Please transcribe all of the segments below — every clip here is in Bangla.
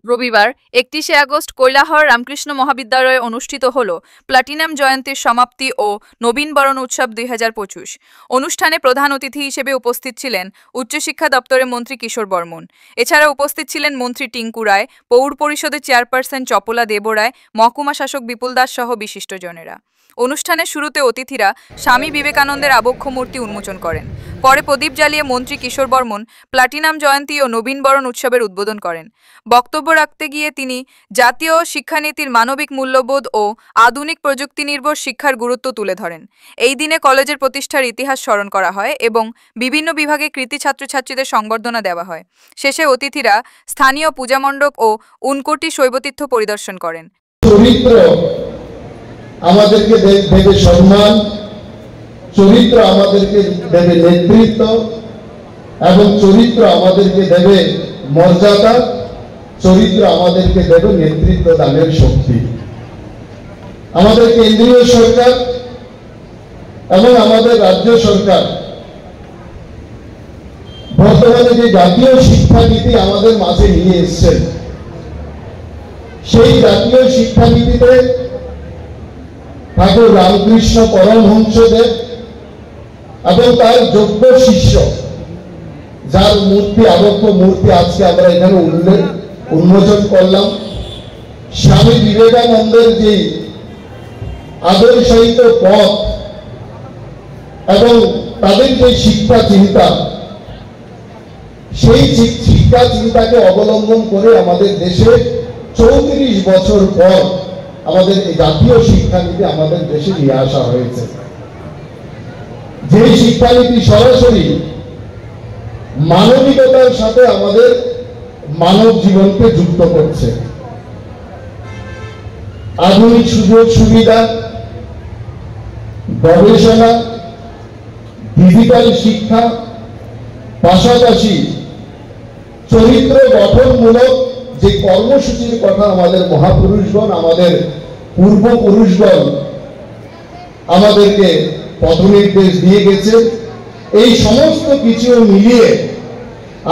রবিবার 31শে আগস্ট কৈলাহর রামকৃষ্ণ মহাবিদ্যালয়ে অনুষ্ঠিত হল প্লাটিনাম জয়ন্তীর সমাপ্তি ও নবীনবরণ উৎসব 2025। অনুষ্ঠানে প্রধান অতিথি হিসেবে উপস্থিত ছিলেন উচ্চশিক্ষা দপ্তরের মন্ত্রী কিশোর বর্মন। এছাড়া উপস্থিত ছিলেন মন্ত্রী টিঙ্কু রায়, পৌর পরিষদের চেয়ারপারসন চপলা দেবরায়, মহকুমা শাসক বিপুল দাস সহ বিশিষ্টজনেরা। অনুষ্ঠানের শুরুতে অতিথিরা স্বামী বিবেকানন্দের আবক্ষ মূর্তি উন্মোচন করেন। পরে প্রদীপ জ্বালিয়ে মন্ত্রী কিশোর বর্মন প্লাটিনাম জয়ন্তী ও নবীনবরণ উৎসবের উদ্বোধন করেন। বক্তব্য রাখতে গিয়ে তিনি জাতীয় শিক্ষানীতির মানবিক মূল্যবোধ ও আধুনিক প্রযুক্তি নির্ভর শিক্ষার গুরুত্ব তুলে ধরেন। এই দিনে কলেজের প্রতিষ্ঠার ইতিহাস স্মরণ করা হয় এবং বিভিন্ন বিভাগে কৃতী ছাত্রছাত্রীদের সংবর্ধনা দেওয়া হয়। শেষে অতিথিরা স্থানীয় পূজামণ্ডপ ও উনকোটি শৈবতীর্থ পরিদর্শন করেন। আমাদেরকে দেবে সম্মান, চরিত্র আমাদেরকে দেবে নেতৃত্ব এবং চরিত্র আমাদেরকে দেবে মর্যাদা, চরিত্র আমাদেরকে দেবে নেতৃত্ব দানের শক্তি। আমাদের কেন্দ্রীয় সরকার এবং আমাদের রাজ্য সরকার বর্তমানে যে জাতীয় শিক্ষানীতি আমাদের মাঝে নিয়ে এসেছেন, সেই জাতীয় শিক্ষানীতিতে ঠাকুর রামকৃষ্ণ পরমহংসদেব এবং তার যোগ্য শিষ্য, যার মূর্তি আবক্ষ মূর্তি আজকে আমরা এখানে উন্মোচন করলাম, স্বামী বিবেকানন্দের যে আদর্শিত পথ এবং তাদের যে শিক্ষা চিন্তা, সেই শিক্ষা চিন্তাকে অবলম্বন করে আমাদের দেশে 34 বছর পর আমাদের এই জাতীয় শিক্ষানীতি আমাদের দেশে নিয়ে আসা হয়েছে। যে শিক্ষানীতি সরাসরি মানবিকতার সাথে আমাদের মানব জীবনকে যুক্ত করছে। আধুনিক সুযোগ সুবিধা, গবেষণা, ডিজিটাল শিক্ষা, পাশাপাশি চরিত্র গঠনমূলক যে কর্মসূচির কথা আমাদের মহাপুরুষগণ, আমাদের পূর্বপুরুষগণ আমাদেরকে পথনির্দেশ দিয়ে গেছে, এই সমস্ত কিছু মিলিয়ে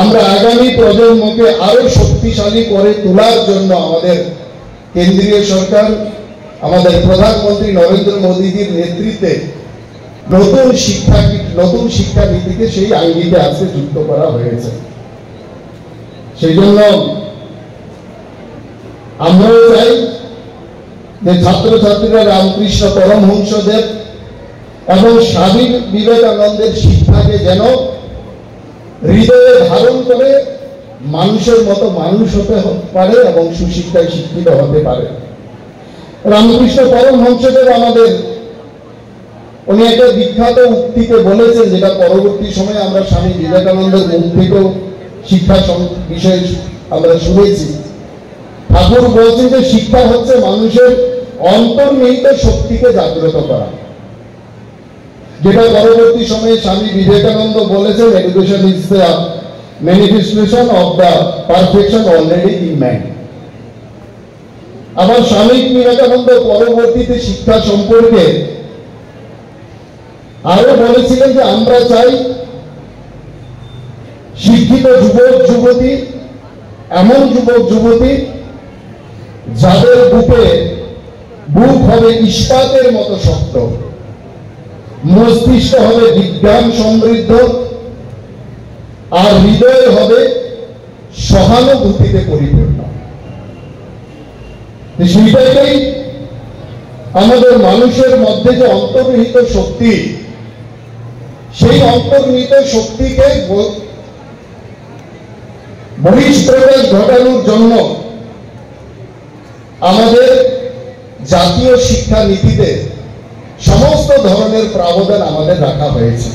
আমরা আগামী প্রজন্মকে আরো শক্তিশালী করে তোলার জন্য আমাদের কেন্দ্রীয় সরকার, আমাদের প্রধানমন্ত্রী নরেন্দ্র মোদীজির নেতৃত্বে নতুন শিক্ষানীতিকে সেই আইনিতে আজকে যুক্ত করা হয়েছে। সেই জন্য আমরাও চাই যে ছাত্রছাত্রীরা রামকৃষ্ণ পরমহংসদেব এবং স্বামী বিবেকানন্দের শিক্ষাকে যেন হৃদয়ে ধারণ করে মানুষের মতো মানুষ হতে পারে এবং সুশিক্ষায় শিক্ষিত হতে পারে। রামকৃষ্ণ পরমহংসদেব আমাদের উনি একটা বিখ্যাত উক্তিকে বলেছেন, যেটা পরবর্তী সময়ে আমরা স্বামী বিবেকানন্দের মুখ থেকেও শিক্ষা বিষয়ে আমরা শুনেছি। ঠাকুর বলছেন যে শিক্ষা হচ্ছে মানুষের অন্তর্নিহিত শক্তিকে জাগ্রত করা, যেটা পরবর্তী সময়ে স্বামী বিবেকানন্দ বলেছেন, education is the manifestation of the perfection already in man. আবার স্বামী বিবেকানন্দ পরবর্তীতে শিক্ষা সম্পর্কে আরো বলেছিলেন যে আমরা চাই শিক্ষিত যুবক যুবতী, এমন যুবক যুবতী যাদের বুক হবে ইস্পাতের মতো শক্ত, মস্তিষ্ক হবে বিজ্ঞান সমৃদ্ধ, আর হৃদয় হবে সহানুভূতিতে পরিপূর্ণ। সেইটাই আমাদের মানুষের মধ্যে যে অন্তর্নিহিত শক্তি, সেই অন্তর্নিহিত শক্তিকে বহিঃপ্রকাশ ঘটানোর জন্য আমাদের জাতীয় শিক্ষা নীতিতে সমস্ত ধরনের প্রাবধান আমাদের রাখা হয়েছে।